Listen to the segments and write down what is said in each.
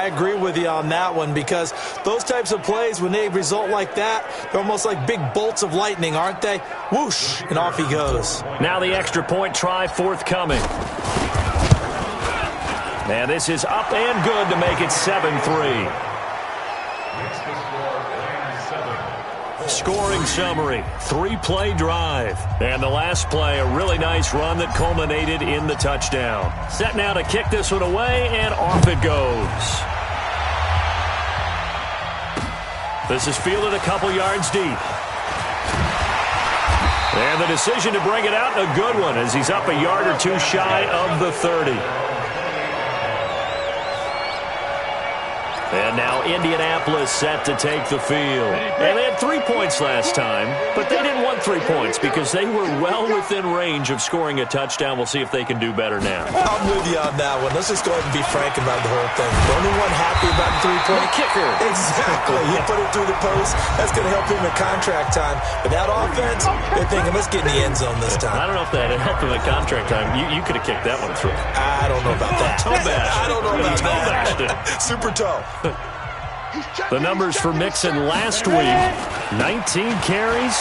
I agree with you on that one, because those types of plays, when they result like that, they're almost like big bolts of lightning, aren't they? Whoosh, and off he goes. Now the extra point try forthcoming. And this is up and good to make it 7-3. Scoring summary, 3-play drive. And the last play, a really nice run that culminated in the touchdown. Set now to kick this one away, and off it goes. This is fielded a couple yards deep. And the decision to bring it out, a good one, as he's up a yard or two shy of the 30. And now Indianapolis set to take the field. And they had 3 points last time, but they didn't want 3 points because they were well within range of scoring a touchdown. We'll see if they can do better now. I'm with you on that one. Let's just go ahead and be frank about the whole thing. The only one happy about the 3-point kicker. Exactly. He put it through the post. That's going to help him in contract time. But that offense, they're thinking, let's get in the end zone this time. I don't know if that helped him at contract time. You could have kicked that one through. I don't know about that. Toe bash. I don't know about that. Super toe. The numbers for Mixon last week, 19 carries,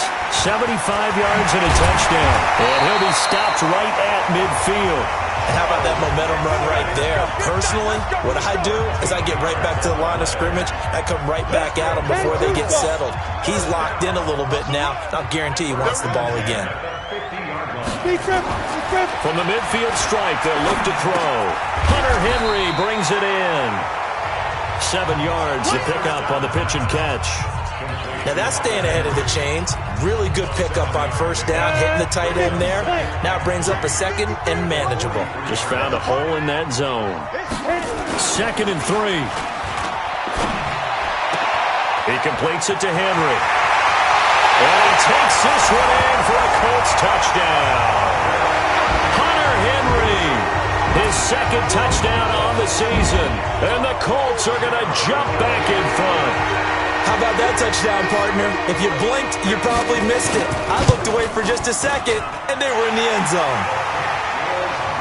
75 yards, and a touchdown. And he'll be stopped right at midfield. And how about that momentum run right there? Personally, what I do is I get right back to the line of scrimmage. I come right back at them before they get settled. He's locked in a little bit now. I'll guarantee he wants the ball again. From the midfield stripe, they'll look to throw. Hunter Henry brings it in. 7 yards to pick up on the pitch and catch. Now that's staying ahead of the chains. Really good pickup on first down, hitting the tight end there. Now it brings up a second and manageable. Just found a hole in that zone. 2nd and 3. He completes it to Henry. And he takes this one in for a Colts touchdown. Hunter Henry, his 2nd touchdown on the season. And the Colts are going to jump back in front. How about that touchdown, partner? If you blinked, you probably missed it. I looked away for just a second, and they were in the end zone.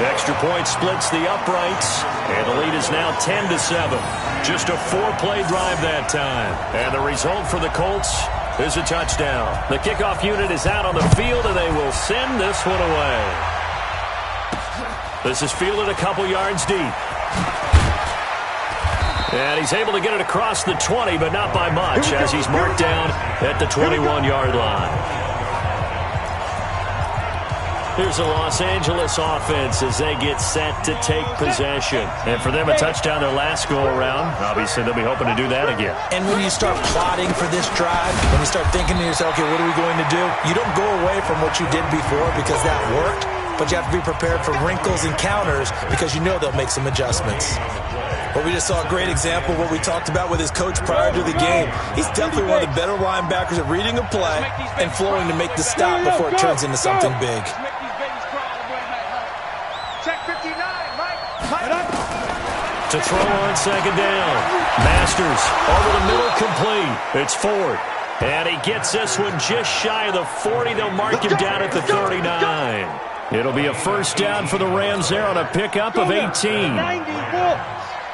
The extra point splits the uprights, and the lead is now 10-7. Just a 4-play drive that time. And the result for the Colts is a touchdown. The kickoff unit is out on the field, and they will send this one away. This is fielded a couple yards deep. And he's able to get it across the 20, but not by much, as he's marked down at the 21-yard line. Here's the Los Angeles offense as they get set to take possession. And for them, a touchdown their last go-around. Obviously, they'll be hoping to do that again. And when you start plotting for this drive, when you start thinking to yourself, okay, what are we going to do? You don't go away from what you did before because that worked, but you have to be prepared for wrinkles and counters because you know they'll make some adjustments. But we just saw a great example of what we talked about with his coach prior to the game. He's definitely one of the better linebackers at reading a play and flowing to make the stop before it turns into something big. To throw on 2nd down. Masters over the middle, complete. It's Ford. And he gets this one just shy of the 40. They'll mark him down at the 39. It'll be a first down for the Rams there on a pickup of 18.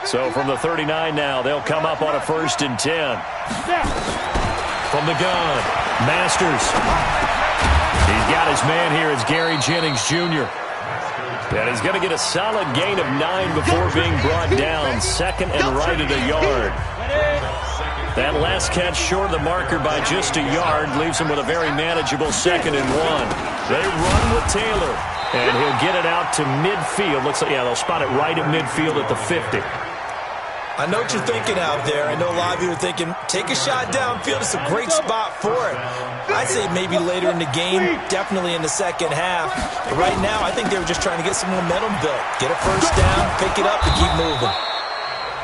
So from the 39 now, they'll come up on a 1st and 10. From the gun, Masters. He's got his man here. It's Gary Jennings Jr. And he's going to get a solid gain of 9 before being brought down. 2nd and right at a yard. That last catch short of the marker by just a yard leaves him with a very manageable 2nd and 1. They run with Taylor, and he'll get it out to midfield. Looks like, yeah, they'll spot it right at midfield at the 50. I know what you're thinking out there. I know a lot of you are thinking, take a shot downfield. It's a great spot for it. I'd say maybe later in the game, definitely in the second half. But right now, I think they were just trying to get some momentum built. Get a first down, pick it up, and keep moving.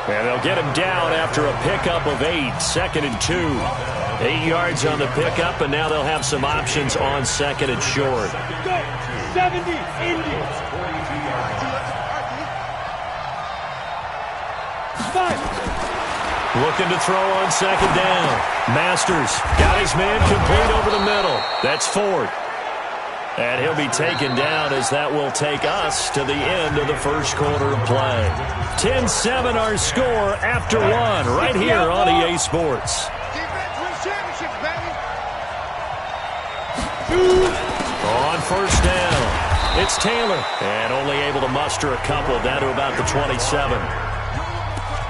And they'll get him down after a pickup of 8, 2nd and 2. 8 yards on the pickup, and now they'll have some options on 2nd and short. 70, Indians. 5. Looking to throw on 2nd down. Masters got his man complete over the middle. That's Ford. And he'll be taken down as that will take us to the end of the first quarter of play. 10-7 our score after one right here on EA Sports. Defense wins championships, baby. On first down, it's Taylor. And only able to muster a couple down to about the 27.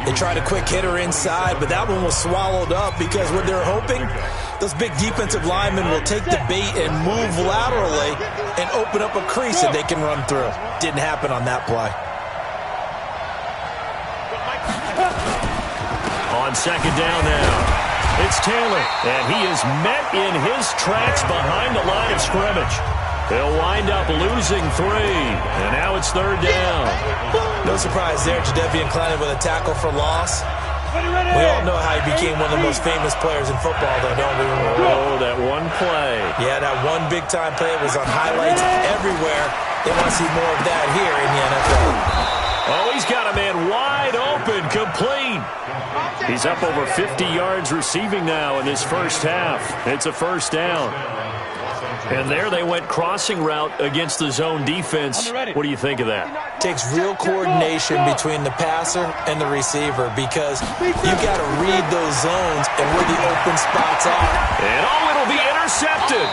They tried a quick hitter inside, but that one was swallowed up because what they're hoping, those big defensive linemen will take the bait and move laterally and open up a crease that they can run through. Didn't happen on that play. On second down now, it's Taylor, and he is met in his tracks behind the line of scrimmage. They'll wind up losing 3, and now it's third down. No surprise there, Jadeveon Clowney with a tackle for loss. We all know how he became one of the most famous players in football, though, don't we? Oh, that one play. Yeah, that one big-time play was on highlights everywhere. They want to see more of that here in the NFL. Oh, he's got a man wide open, complete. He's up over 50 yards receiving now in this first half. It's a first down. And there they went crossing route against the zone defense. What do you think of that? Takes real coordination between the passer and the receiver because you've got to read those zones and where the open spots are. And it'll be intercepted.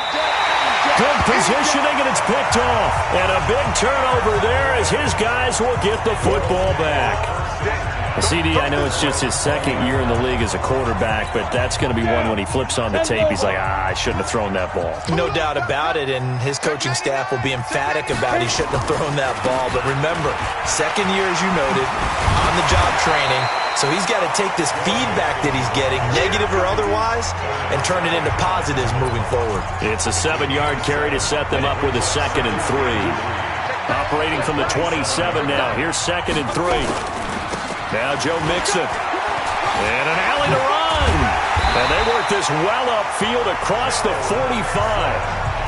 Good positioning, and it's picked off. And a big turnover there as his guys will get the football back. CD, I know it's just his second year in the league as a quarterback, but that's going to be one when he flips on the tape. He's like, I shouldn't have thrown that ball. No doubt about it, and his coaching staff will be emphatic about he shouldn't have thrown that ball. But remember, second year, as you noted, on-the-job training, so he's got to take this feedback that he's getting, negative or otherwise, and turn it into positives moving forward. It's a 7-yard carry to set them up with a 2nd and 3. Operating from the 27 now. Here's 2nd and 3. Now Joe Mixon. And an alley to run. And they work this well upfield across the 45.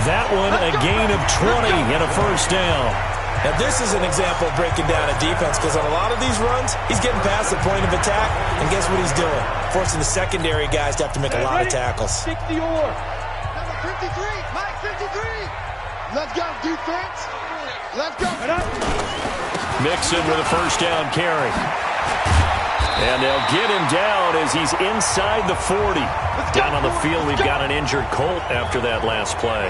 That one a gain of 20 and a first down. Now this is an example of breaking down a defense because on a lot of these runs, he's getting past the point of attack. And guess what he's doing? Forcing the secondary guys to have to make a lot of tackles. Stick the oar. Number 53, Mike 53. Let's go, defense. Let's go. Mixon with a first down carry. And they'll get him down as he's inside the 40. Down on the field, we've got an injured Colt after that last play.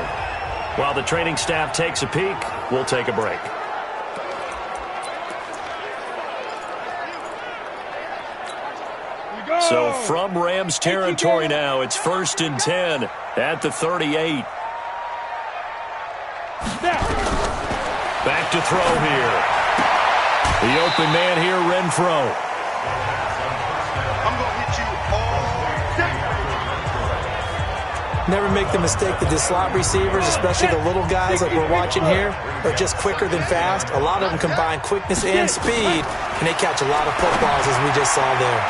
While the training staff takes a peek, we'll take a break. So from Rams territory now, it's 1st and 10 at the 38. Back to throw here. The open man here, Renfro. I'm going to hit you all day. Never make the mistake that the slot receivers, especially the little guys like we're watching here, are just quicker than fast. A lot of them combine quickness and speed, and they catch a lot of footballs as we just saw there.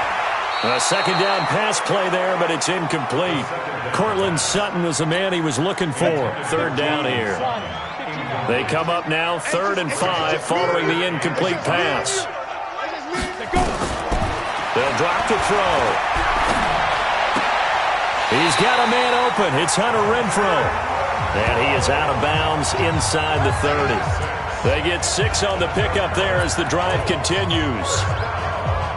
A second down pass play there, but it's incomplete. Cortland Sutton was the man he was looking for. Third down here. They come up now, 3rd and 5, following the incomplete pass. They'll drop the throw. He's got a man open. It's Hunter Renfro. And he is out of bounds inside the 30. They get 6 on the pickup there as the drive continues.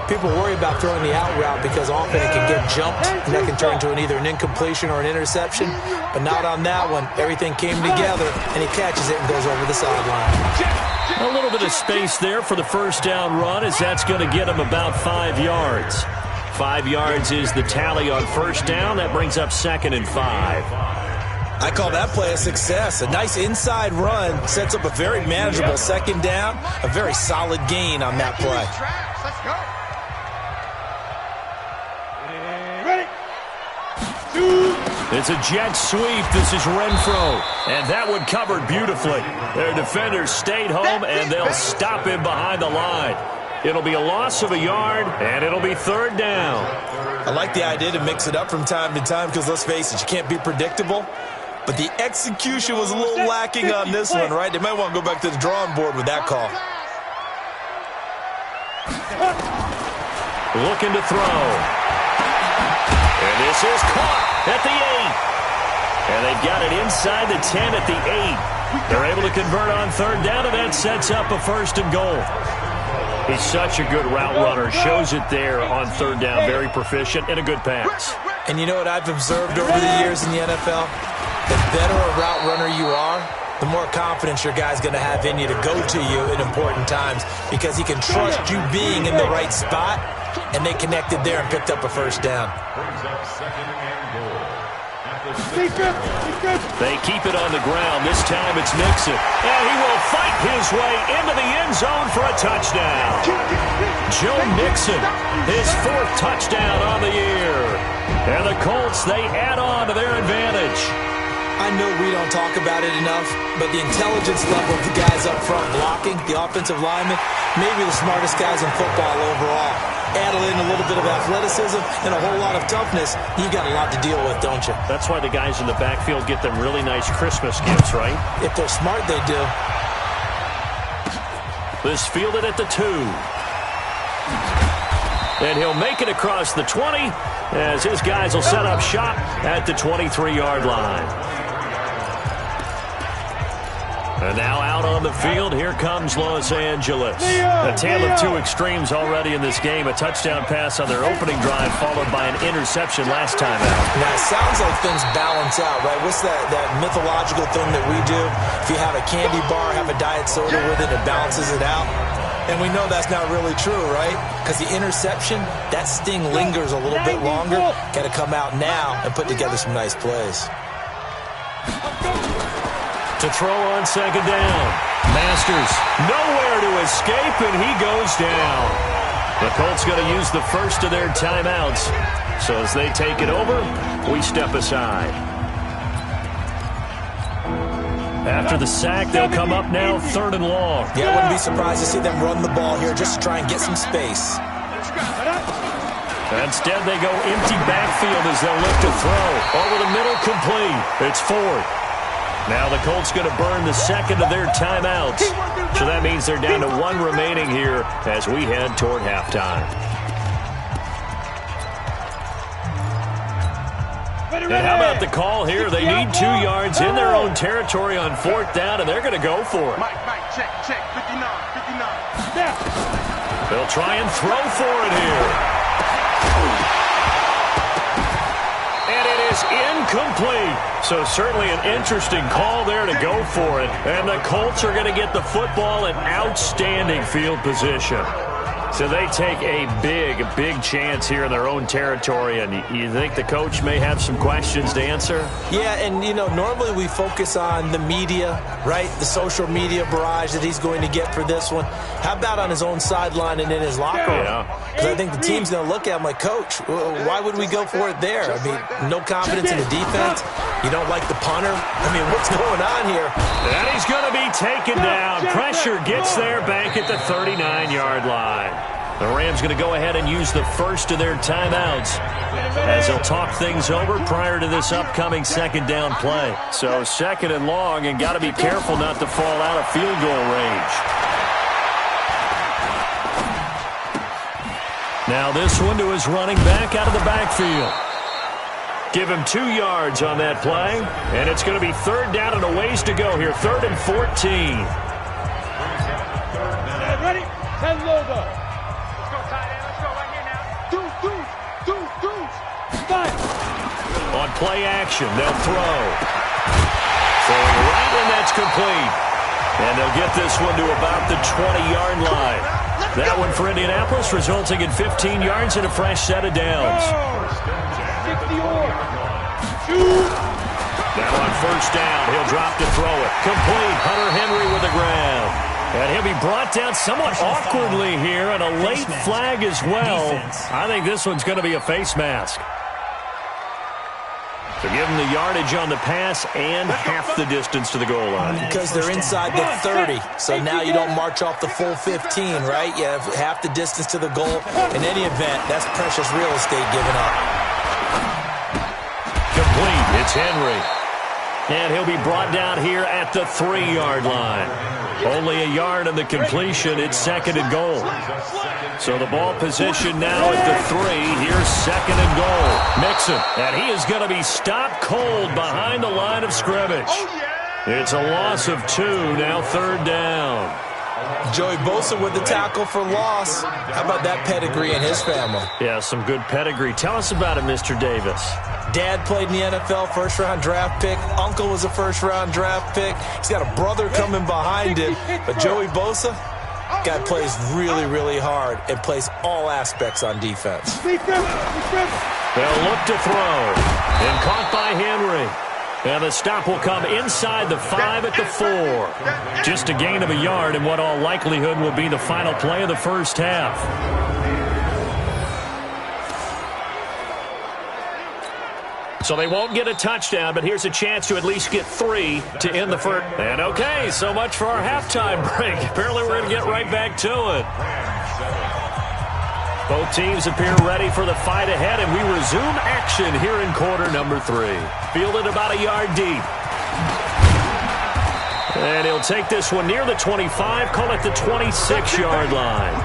People worry about throwing the out route because often it can get jumped, and that can turn into either an incompletion or an interception. But not on that one. Everything came together, and he catches it and goes over the sideline. A little bit of space there for the first down run, as that's going to get him about 5 yards. 5 yards is the tally on first down. That brings up 2nd and 5. I call that play a success. A nice inside run sets up a very manageable second down. A very solid gain on that play. Let's go. It's a jet sweep. This is Renfro. And that one covered beautifully. Their defenders stayed home, and they'll stop him behind the line. It'll be a loss of a yard, and it'll be 3rd down. I like the idea to mix it up from time to time because, let's face it, you can't be predictable. But the execution was a little lacking on this one, right? They might want to go back to the drawing board with that call. Looking to throw. And this is caught at the 8. And they've got it inside the 10 at the 8. They're able to convert on third down, and that sets up a 1st and goal. He's such a good route runner. Shows it there on third down. Very proficient and a good pass. And you know what I've observed over the years in the NFL? The better a route runner you are, the more confidence your guy's going to have in you to go to you in important times because he can trust you being in the right spot, and they connected there and picked up a 1st down. They keep it on the ground. This time it's Mixon. And he will fight his way into the end zone for a touchdown. Joe Mixon, his 4th touchdown on the year. And the Colts, they add on to their advantage. I know we don't talk about it enough, but the intelligence level of the guys up front blocking, the offensive linemen, maybe the smartest guys in football overall. Add in a little bit of athleticism and a whole lot of toughness, you got a lot to deal with, don't you? That's why the guys in the backfield get them really nice Christmas gifts, right? If they're smart, they do. This fielded at the 2. And he'll make it across the 20 as his guys will set up shop at the 23-yard line. And now out on the field, here comes Los Angeles. A tale of 2 extremes already in this game. A touchdown pass on their opening drive, followed by an interception last time out. Now, it sounds like things balance out, right? What's that mythological thing that we do? If you have a candy bar, have a diet soda with it, it balances it out. And we know that's not really true, right? Because the interception, that sting lingers a little bit longer. Got to come out now and put together some nice plays. To throw on 2nd down. Masters nowhere to escape, and he goes down. The Colts going to use the first of their timeouts. So as they take it over, we step aside. After the sack, they'll come up now 3rd and long. Yeah, I wouldn't be surprised to see them run the ball here just to try and get some space. Instead, they go empty backfield as they'll look to throw. Over the middle, complete. It's 4th. Now the Colts going to burn the 2nd of their timeouts. So that means they're down to 1 remaining here as we head toward halftime. And how about the call here? They need 2 yards in their own territory on 4th down, and they're going to go for it. Mike, check, 59. They'll try and throw for it here. And it is incomplete. So certainly an interesting call there to go for it. And the Colts are going to get the football in outstanding field position. So they take a big chance here in their own territory, and you think the coach may have some questions to answer? Yeah, and, you know, normally we focus on the media, right, the social media barrage that he's going to get for this one. How about on his own sideline and in his locker room? Because I think the team's going to look at him like, Coach, why would we go for it there? I mean, no confidence in the defense? You don't like the punter? I mean, what's going on here? And he's going to be taken down. Pressure gets there back at the 39-yard line. The Rams going to go ahead and use the first of their timeouts as they'll talk things over prior to this upcoming 2nd down play. So 2nd and long, and got to be careful not to fall out of field goal range. Now this one to his running back out of the backfield. Give him 2 yards on that play, and it's going to be 3rd down and a ways to go here. 3rd and 14. Ready? 10 logo. On play action, they'll throw. Throwing right, and that's complete. And they'll get this one to about the 20-yard line. That one for Indianapolis, resulting in 15 yards and a fresh set of downs. Now on 1st down, he'll drop to throw it. Complete. Hunter Henry with the grab. And he'll be brought down somewhat awkwardly here, and a late flag as well. I think this one's going to be a face mask. So give them the yardage on the pass and half the distance to the goal line. Because they're inside the 30, so now you don't march off the full 15, right? You have half the distance to the goal. In any event, that's precious real estate given up. Complete. It's Henry. And he'll be brought down here at the 3-yard line. Only a yard on the completion. It's 2nd and goal. So the ball position now at the 3. Here's 2nd and goal. Mixon. And he is going to be stopped cold behind the line of scrimmage. It's a loss of 2, now 3rd down. Joey Bosa with the tackle for loss. How about that pedigree in his family? Yeah, some good pedigree. Tell us about it, Mr. Davis. Dad played in the NFL, first-round draft pick. Uncle was a first-round draft pick. He's got a brother coming behind him. But Joey Bosa, guy plays really, really hard and plays all aspects on defense. They'll look to throw. And caught by Henry. And the stop will come inside the 5 at the 4. Just a gain of a yard in what all likelihood will be the final play of the first half. So they won't get a touchdown, but here's a chance to at least get 3 to end the first. And okay, so much for our halftime break. Apparently we're going to get right back to it. Both teams appear ready for the fight ahead, and we resume action here in quarter number 3. Fielded about a yard deep. And he'll take this one near the 25, call it the 26-yard line.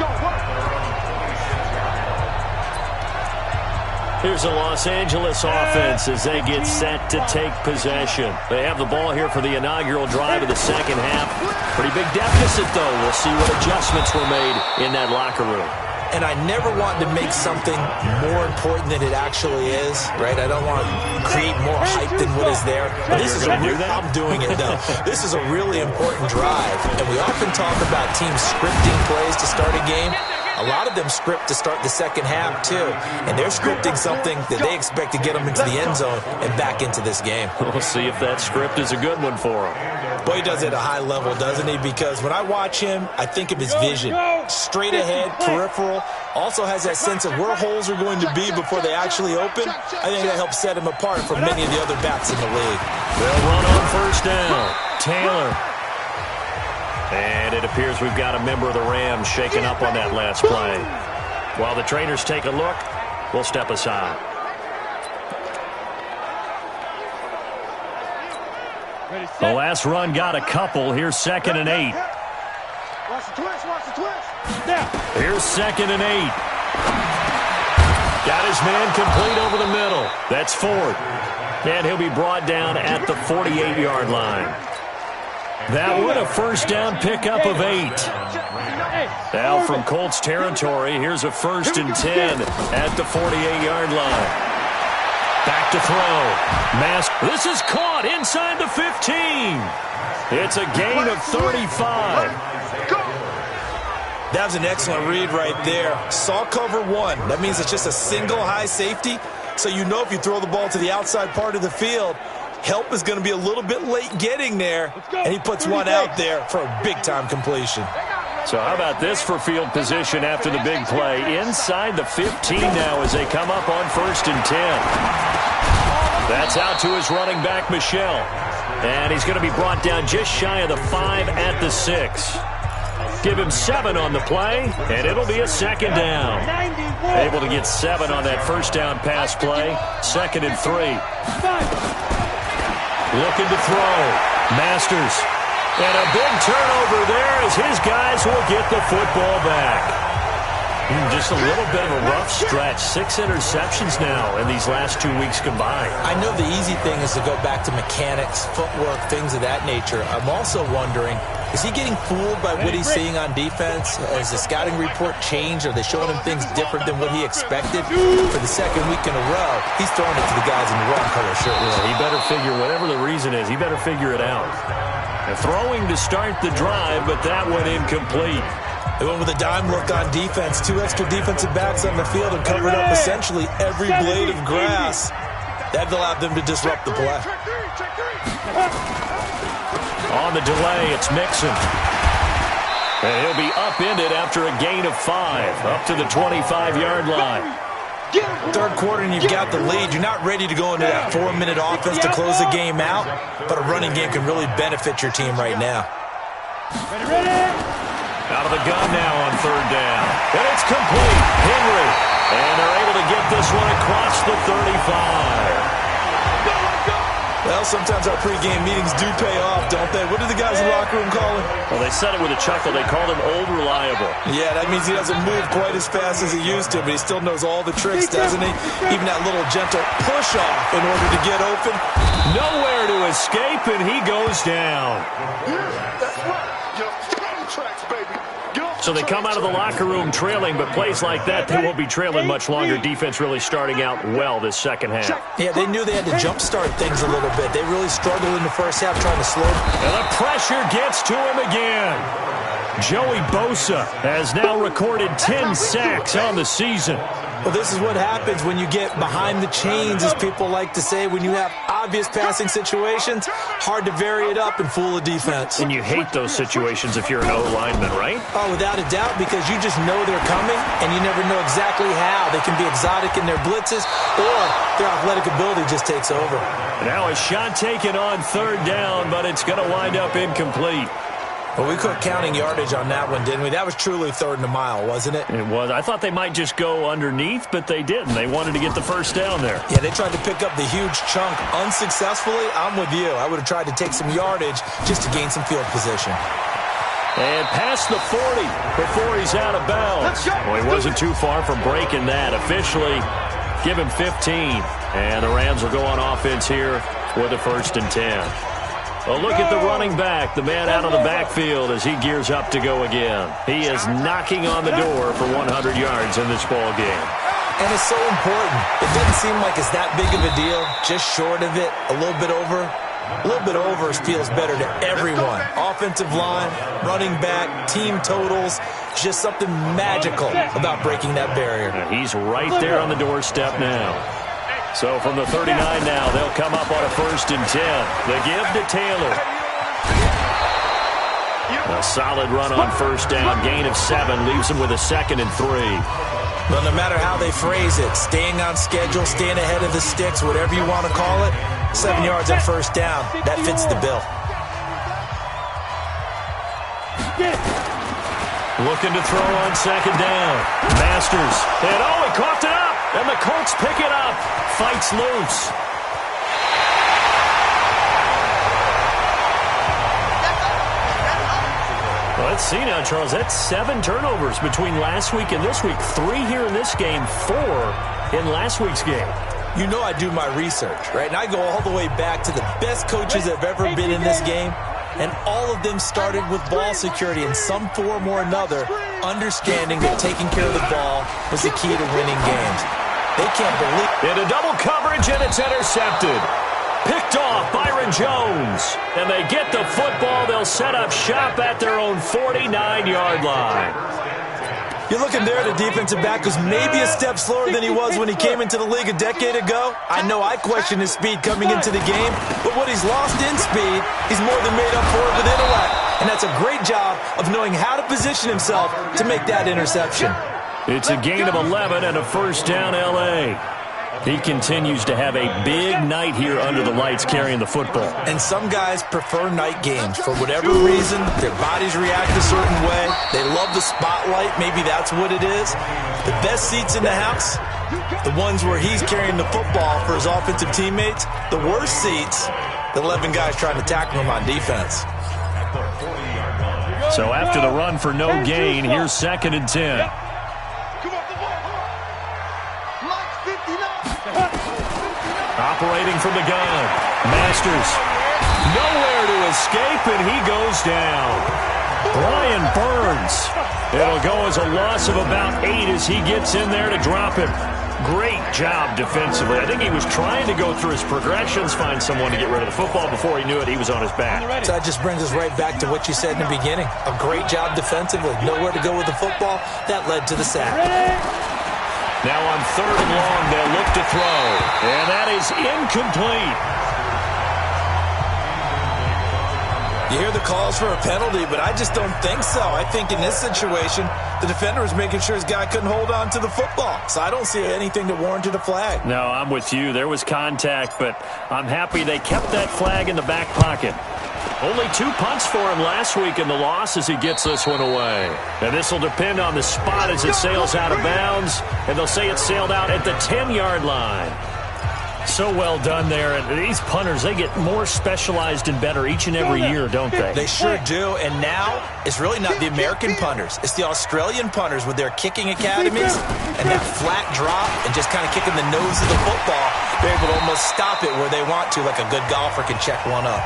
Here's the Los Angeles offense as they get set to take possession. They have the ball here for the inaugural drive of the second half. Pretty big deficit, though. We'll see what adjustments were made in that locker room. And I never want to make something more important than it actually is, right? I don't want to create more hype than what is there. But this is I'm doing it, though. This is a really important drive. And we often talk about teams scripting plays to start a game. A lot of them script to start the second half, too. And they're scripting something that they expect to get them into the end zone and back into this game. We'll see if that script is a good one for them. Boy, he does it at a high level, doesn't he? Because when I watch him, I think of his vision. Straight ahead, peripheral. Also has that sense of where holes are going to be before they actually open. I think that helps set him apart from many of the other backs in the league. They'll run on first down. Taylor. And it appears we've got a member of the Rams shaken up on that last play. While the trainers take a look, we'll step aside. The last run got a couple. Here's 2nd and 8. Watch the twist, watch the twist. Here's 2nd and 8. Got his man complete over the middle. That's Ford. And he'll be brought down at the 48-yard line. That would a first down pickup of 8. Now from Colts territory, here's a 1st and 10 at the 48-yard line. Back to throw. This is caught inside the 15. It's a gain of 35. That was an excellent read right there. Saw cover 1. That means it's just a single high safety. So you know if you throw the ball to the outside part of the field, help is going to be a little bit late getting there. And he puts one out there for a big-time completion. So how about this for field position after the big play? Inside the 15 now as they come up on 1st and 10. That's out to his running back, Michel. And he's going to be brought down just shy of the 5 at the 6. Give him 7 on the play, and it'll be a 2nd down. Able to get 7 on that first down pass play. 2nd and 3. Looking to throw. Masters. And a big turnover there as his guys will get the football back. Just a little bit of a rough stretch. 6 interceptions now in these last 2 weeks combined. I know the easy thing is to go back to mechanics, footwork, things of that nature. I'm also wondering, is he getting fooled by what he's seeing on defense? Has the scouting report changed? Are they showing him things different than what he expected? For the second week in a row, he's throwing it to the guys in the wrong color shirts. Yeah, he better figure, whatever the reason is, he better figure it out. And throwing to start the drive, but that went incomplete. They went with a dime look on defense. 2 extra defensive backs on the field and covered up essentially every blade of grass. That allowed them to disrupt the play. On the delay, it's Mixon. And he'll be upended after a gain of 5, up to the 25-yard line. Third quarter and you've got the lead. You're not ready to go into that 4-minute offense to close the game out, but a running game can really benefit your team right now. Out of the gun now on 3rd down. And it's complete. Henry. And they're able to get this one across the 35. Well, sometimes our pregame meetings do pay off, don't they? What do the guys in the locker room call him? Well, they said it with a chuckle. They called him Old Reliable. Yeah, that means he doesn't move quite as fast as he used to, but he still knows all the tricks, doesn't he? Even that little gentle push-off in order to get open. Nowhere to escape, and he goes down. That's right. Just train tracks, baby. So they come out of the locker room trailing, but plays like that, they won't be trailing much longer. Defense really starting out well this second half. Yeah, they knew they had to jumpstart things a little bit. They really struggled in the first half trying to slow them. And the pressure gets to him again. Joey Bosa has now recorded 10 sacks on the season. Well, this is what happens when you get behind the chains, as people like to say. When you have obvious passing situations, hard to vary it up and fool a defense. And you hate those situations if you're an O-lineman, right? Oh, without a doubt, because you just know they're coming, and you never know exactly how. They can be exotic in their blitzes, or their athletic ability just takes over. Now a shot taken on third down, but it's going to wind up incomplete. Well, we quit counting yardage on that one, didn't we? That was truly third and a mile, wasn't it? It was. I thought they might just go underneath, but they didn't. They wanted to get the first down there. Yeah, they tried to pick up the huge chunk unsuccessfully. I'm with you. I would have tried to take some yardage just to gain some field position. And past the 40 before he's out of bounds. Well, he wasn't too far from breaking that. Officially, give him 15. And the Rams will go on offense here with a 1st and 10. A look at the running back, the man out of the backfield as he gears up to go again. He is knocking on the door for 100 yards in this ball game. And it's so important. It doesn't seem like it's that big of a deal, just short of it, a little bit over. A little bit over feels better to everyone. Offensive line, running back, team totals, just something magical about breaking that barrier. And he's right there on the doorstep now. So from the 39 now, they'll come up on a 1st and 10. The give to Taylor. A solid run on 1st down. Gain of 7 leaves him with a 2nd and 3. Well, no matter how they phrase it, staying on schedule, staying ahead of the sticks, whatever you want to call it, 7 yards on 1st down, that fits the bill. Looking to throw on 2nd down. Masters. And he coughed it up. And the Colts pick it up. Fights loose. Well, let's see now, Charles. That's 7 turnovers between last week and this week. 3 here in this game, 4 in last week's game. You know I do my research, right? And I go all the way back to the best coaches that have ever been in this game. And all of them started with ball security in some form or another, understanding that taking care of the ball was the key to winning games. They can't believe it. Into double coverage, and it's intercepted. Picked off Byron Jones. And they get the football. They'll set up shop at their own 49-yard line. You're looking there at a defensive back who's maybe a step slower than he was when he came into the league a decade ago. I know I questioned his speed coming into the game, but what he's lost in speed, he's more than made up for it with intellect. And that's a great job of knowing how to position himself to make that interception. It's a gain of 11 and a 1st down, L.A. He continues to have a big night here under the lights carrying the football. And some guys prefer night games. For whatever reason, their bodies react a certain way. They love the spotlight. Maybe that's what it is. The best seats in the house, the ones where he's carrying the football for his offensive teammates. The worst seats, the 11 guys trying to tackle him on defense. So after the run for no gain, here's 2nd and 10. Operating from the gun. Masters. Nowhere to escape, and he goes down. Brian Burns. It'll go as a loss of about 8 as he gets in there to drop him. Great job defensively. I think he was trying to go through his progressions, find someone to get rid of the football. Before he knew it, he was on his back. So that just brings us right back to what you said in the beginning. A great job defensively. Nowhere to go with the football. That led to the sack. Now on 3rd and long, they'll look to throw. And that is incomplete. You hear the calls for a penalty, but I just don't think so. I think in this situation, the defender was making sure his guy couldn't hold on to the football. So I don't see anything that warranted a flag. No, I'm with you. There was contact, but I'm happy they kept that flag in the back pocket. Only 2 punts for him last week in the loss as he gets this one away. And this will depend on the spot as it sails out of bounds. And they'll say it sailed out at the 10-yard line. So well done there. And these punters, they get more specialized and better each and every year, don't they? They sure do. And now it's really not the American punters. It's the Australian punters with their kicking academies and that flat drop and just kind of kicking the nose of the football. They're able to almost stop it where they want to, like a good golfer can check one up.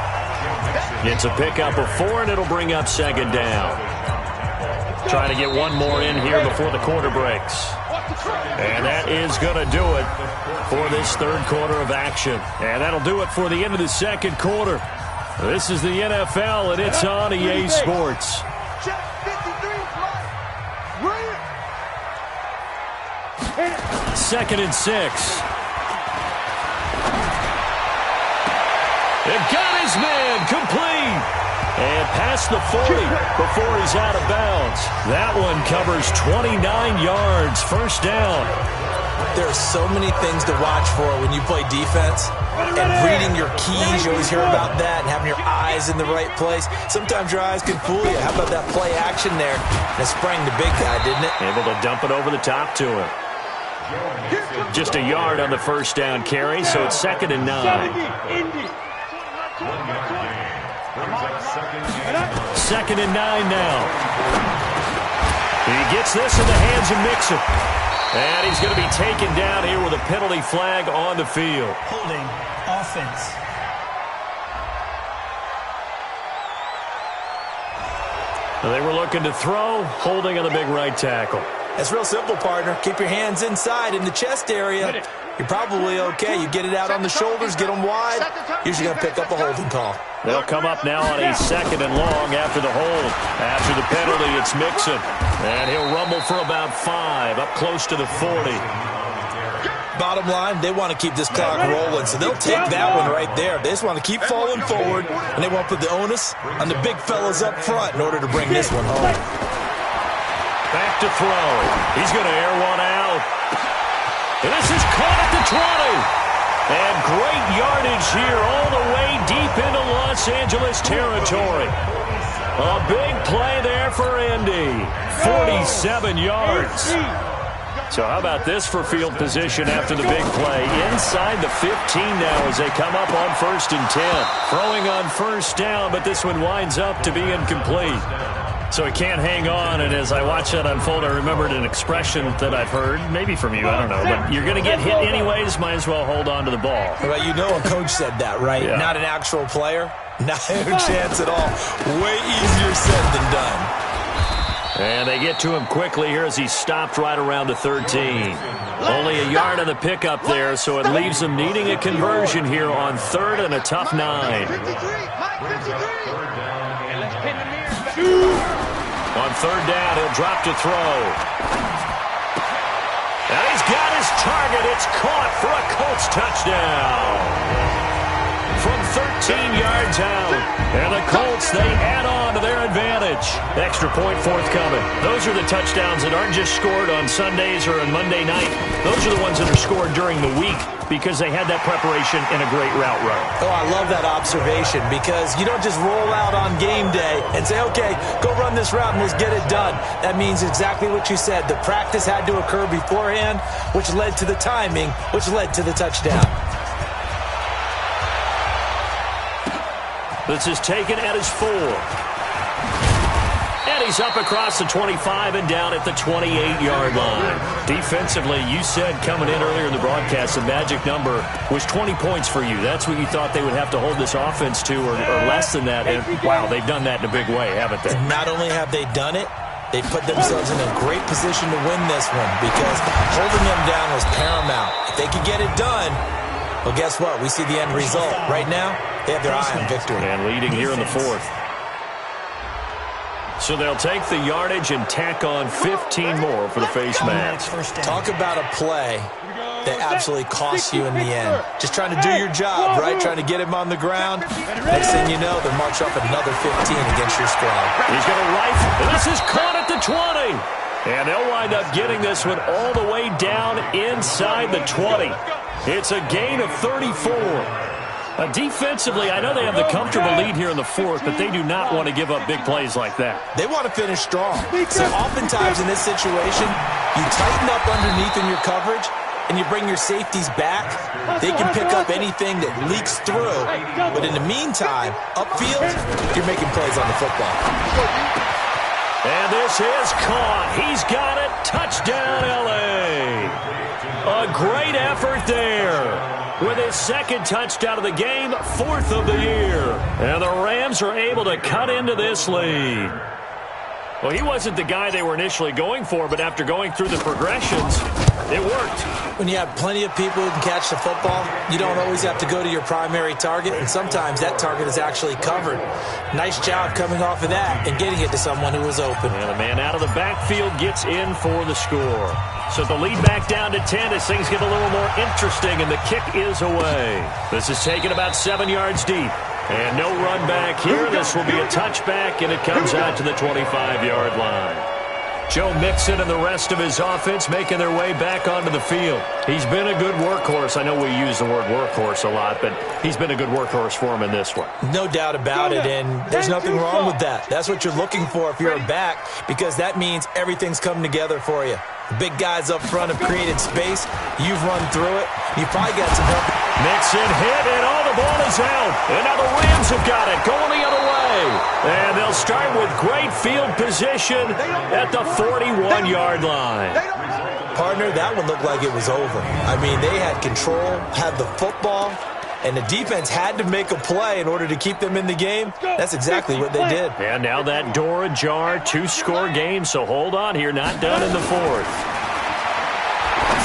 It's a pickup of 4, and it'll bring up second down. Trying to get one more in here before the quarter breaks. And that is going to do it for this third quarter of action. And that'll do it for the end of the second quarter. This is the NFL, and it's on EA Sports. Second and 6. It got his man complete. And past the 40 before he's out of bounds. That one covers 29 yards. First down. There are so many things to watch for when you play defense. And reading your keys, you always hear about that, and having your eyes in the right place. Sometimes your eyes can fool you. How about that play action there? And it sprang the big guy, didn't it? Able to dump it over the top to him. Just a yard on the first down carry, so it's second and 9. Second and 9 now. He gets this in the hands of Mixon. And he's going to be taken down here with a penalty flag on the field. Holding offense. They were looking to throw, holding on the big right tackle. It's real simple, partner. Keep your hands inside in the chest area. You're probably okay. You get it out on the shoulders, get them wide. Usually going to pick up a holding call. They'll come up now on a second and long after the hold. After the penalty, it's Mixon. And he'll rumble for about 5, up close to the 40. Bottom line, they want to keep this clock rolling, so they'll take that one right there. They just want to keep falling forward, and they want to put the onus on the big fellas up front in order to bring this one home. Back to throw. He's going to air one out. And this is caught at the 20. And great yardage here all the way deep into Los Angeles territory. A big play there for Indy. 47 yards. So how about this for field position after the big play? Inside the 15 now as they come up on 1st and 10. Throwing on first down, but this one winds up to be incomplete. So he can't hang on, and as I watch that unfold, I remembered an expression that I've heard, maybe from you, I don't know, but you're going to get hit anyways, might as well hold on to the ball. Well, you know a coach said that, right? Yeah. Not an actual player. Not a chance at all. Way easier said than done. And they get to him quickly here as he stopped right around the 13. Only a yard on the pickup there, so it leaves them needing a conversion here on 3rd and a tough 9. 53. On 3rd down, he'll drop to throw. And he's got his target. It's caught for a Colts touchdown. From 13 yards out. And the Colts, they add on to their advantage. Extra point forthcoming. Those are the touchdowns that aren't just scored on Sundays or on Monday night. Those are the ones that are scored during the week because they had that preparation in a great route run. Oh, I love that observation because you don't just roll out on game day and say, okay, go run this route and let's get it done. That means exactly what you said. The practice had to occur beforehand, which led to the timing, which led to the touchdown. This is taken at his 4. And he's up across the 25 and down at the 28-yard line. Defensively, you said coming in earlier in the broadcast, the magic number was 20 points for you. That's what you thought they would have to hold this offense to or less than that. And, wow, they've done that in a big way, haven't they? Not only have they done it, they put themselves in a great position to win this one because holding them down was paramount. If they could get it done, well, guess what? We see the end result. Right now, they have their eye on victory. And leading here in the 4th. So they'll take the yardage and tack on 15 more for the face mask. Talk about a play that absolutely costs you in the end. Just trying to do your job, right? Trying to get him on the ground. Next thing you know, they'll march up another 15 against your squad. He's going to rifle. And this is caught at the 20. And they'll wind up getting this one all the way down inside the 20. It's a gain of 34. Defensively, I know they have the comfortable lead here in the 4th, but they do not want to give up big plays like that. They want to finish strong. So oftentimes in this situation, you tighten up underneath in your coverage, and you bring your safeties back, they can pick up anything that leaks through. But in the meantime, upfield, you're making plays on the football. And this is caught. He's got it. Touchdown, L.A. A great effort there. With his second touchdown of the game, 4th of the year. And the Rams are able to cut into this lead. Well, he wasn't the guy they were initially going for, but after going through the progressions, it worked. When you have plenty of people who can catch the football, you don't always have to go to your primary target, and sometimes that target is actually covered. Nice job coming off of that and getting it to someone who was open. And the man out of the backfield gets in for the score. So the lead back down to 10 as things get a little more interesting, and the kick is away. This is taken about 7 yards deep. And no run back here. This will be a touchback, and it comes out to the 25-yard line. Joe Mixon and the rest of his offense making their way back onto the field. He's been a good workhorse. I know we use the word workhorse a lot, but he's been a good workhorse for him in this one. No doubt about it, and there's nothing wrong with that. That's what you're looking for if you're a back, because that means everything's coming together for you. The big guys up front have created space. You've run through it. You've probably got some help. Mixon hit, and all the ball is out. And now the Rams have got it, going the other way. And they'll start with great field position at the 41-yard line. Partner, that one looked like it was over. I mean, they had control, had the football, and the defense had to make a play in order to keep them in the game. That's exactly what they did. And now that door ajar, 2-score game, so hold on here, not done in the 4th.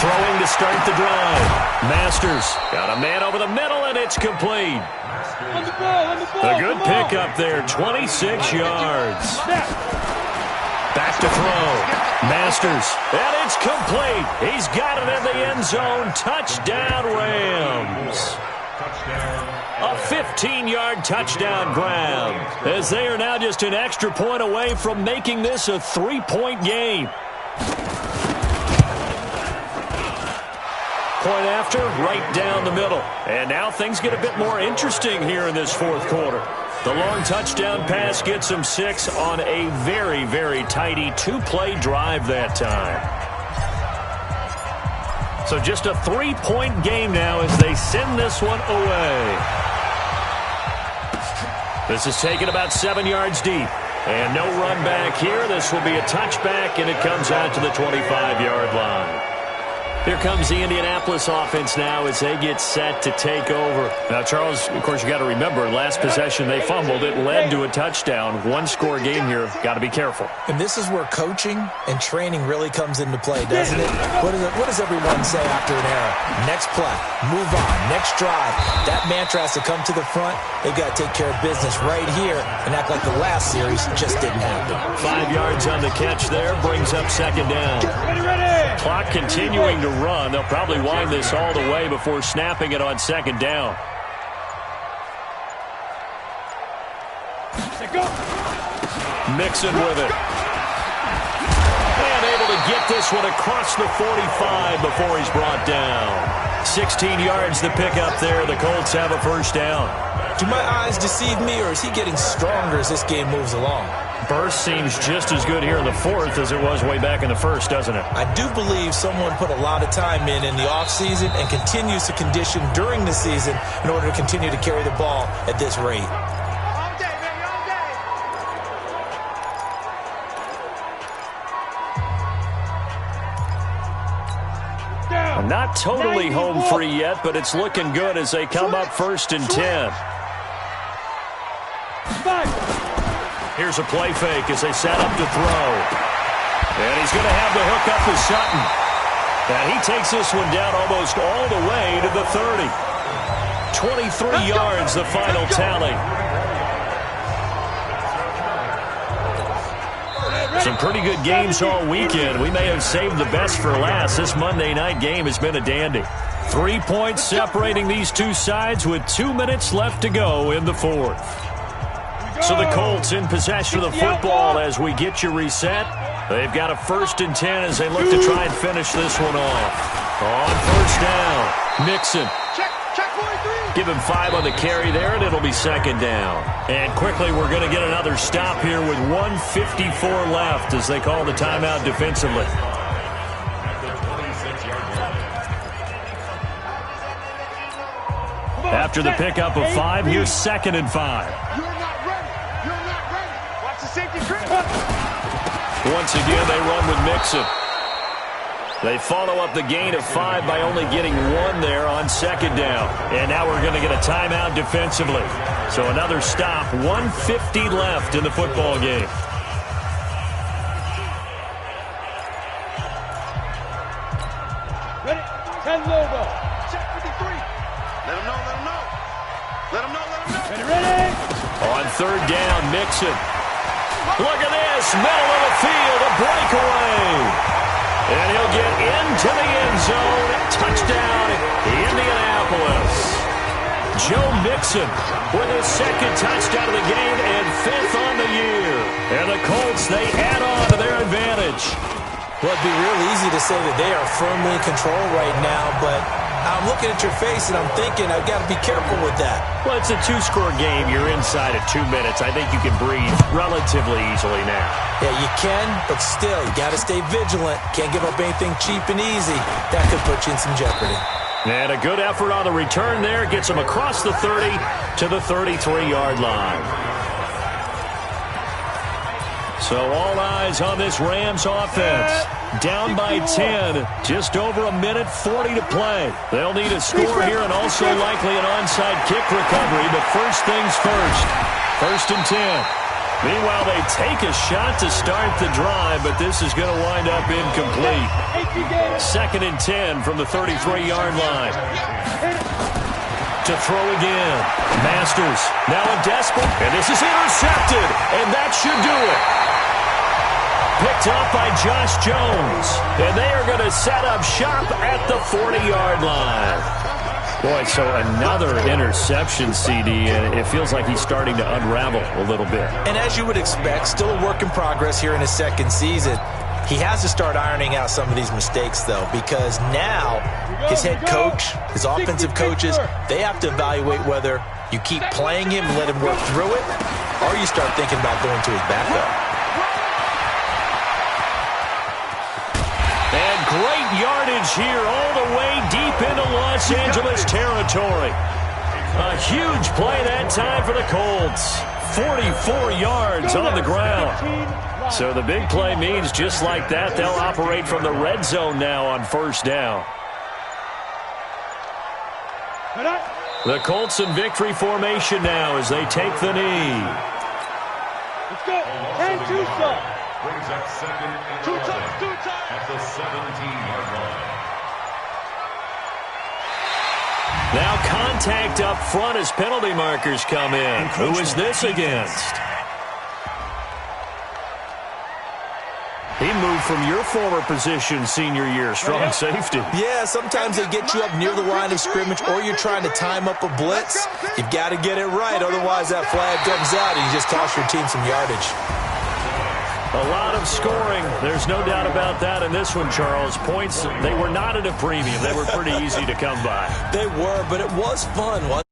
Throwing to start the drive. Masters got a man over the middle, and it's complete. A good pickup there, 26 yards. Back to throw. Masters, and it's complete. He's got it in the end zone. Touchdown, Rams. A 15-yard touchdown grab, as they are now just an extra point away from making this a 3-point game. Point after, right down the middle. And now things get a bit more interesting here in this 4th quarter. The long touchdown pass gets him 6 on a very, very tidy 2-play drive that time. So just a 3-point game now as they send this one away. This is taken about 7 yards deep. And no run back here. This will be a touchback, and it comes out to the 25-yard line. Here comes the Indianapolis offense now as they get set to take over. Now, Charles, of course, you got to remember, last possession they fumbled. It led to a touchdown. 1-score game here. Got to be careful. And this is where coaching and training really comes into play, doesn't it? What does everyone say after an error? Next play, move on, next drive. That mantra has to come to the front. They've got to take care of business right here and act like the last series just didn't happen. 5 yards on the catch there, brings up 2nd down. Clock continuing to run. They'll probably wind this all the way before snapping it on 2nd down. Mixon with it. And able to get this one across the 45 before he's brought down. 16 yards to pick up there. The Colts have a 1st down. Do my eyes deceive me, or is he getting stronger as this game moves along? Burst seems just as good here in the 4th as it was way back in the 1st, doesn't it? I do believe someone put a lot of time in the offseason and continues to condition during the season in order to continue to carry the ball at this rate. Not totally home free yet, but it's looking good as they come up 1st and 10. Here's a play fake as they set up to throw. And he's going to have the hook up to Sutton. And he takes this one down almost all the way to the 30. 23 yards, the final tally. Some pretty good games all weekend. We may have saved the best for last. This Monday night game has been a dandy. 3 points separating these two sides with 2 minutes left to go in the 4th. So the Colts in possession of the football as we get you reset. They've got a 1st and 10 as they look to try and finish this one off. On 1st down, Mixon. Give him 5 on the carry there, and it'll be 2nd down. And quickly, we're going to get another stop here with 1:54 left as they call the timeout defensively. After the pickup of 5, here's 2nd and 5. You're not ready. You're not ready. Watch the safety trip. Once again, they run with Mixon. They follow up the gain of 5 by only getting 1 there on 2nd down. And now we're going to get a timeout defensively. So another stop, 1:50 left in the football game. Ready? 10 logo. Check 53. Let him know, let him know. Let him know, let him know. Ready? On 3rd down, Mixon. Look at this, middle of the field, a breakaway. And he'll get into the end zone. Touchdown, Indianapolis. Joe Mixon with his 2nd touchdown of the game and 5th on the year. And the Colts, they add on to their advantage. Well, it'd be real easy to say that they are firmly in control right now, but I'm looking at your face and I'm thinking I've got to be careful with that. Well, it's a 2-score game. You're inside of 2 minutes. I think you can breathe relatively easily now. Yeah, you can, but still, you got to stay vigilant. Can't give up anything cheap and easy. That could put you in some jeopardy. And a good effort on the return there. Gets him across the 30 to the 33-yard line. So all eyes on this Rams offense. Down by 10. Just over a minute 40 to play. They'll need a score here and also likely an onside kick recovery. But first things first. 1st and 10. Meanwhile, they take a shot to start the drive, but this is going to wind up incomplete. 2nd and 10 from the 33-yard line. To throw again. Masters now a desperate, and this is intercepted, and that should do it. Picked up by Josh Jones, and they are going to set up shop at the 40-yard line. Boy, so another interception, CD, and it feels like he's starting to unravel a little bit. And as you would expect, still a work in progress here in his 2nd season. He has to start ironing out some of these mistakes, though, because now his head coach, his offensive coaches, they have to evaluate whether you keep playing him and let him work through it, or you start thinking about going to his backup. And great yardage here all the way deep into Los Angeles territory. A huge play that time for the Colts. 44 yards on the ground. So the big play means just like that, they'll operate from the red zone now on 1st down. The Colts in victory formation now as they take the knee. Let's go. 10-2 stop. Brings up 2nd and 11 at the 17-yard line. Now contact up front as penalty markers come in. Who is this against? He moved from your former position senior year, strong safety. Yeah, sometimes they get you up near the line of scrimmage or you're trying to time up a blitz. You've got to get it right, otherwise that flag comes out and you just cost your team some yardage. A lot of scoring. There's no doubt about that in this one, Charles. Points, they were not at a premium. They were pretty easy to come by. They were, but it was fun, wasn't it?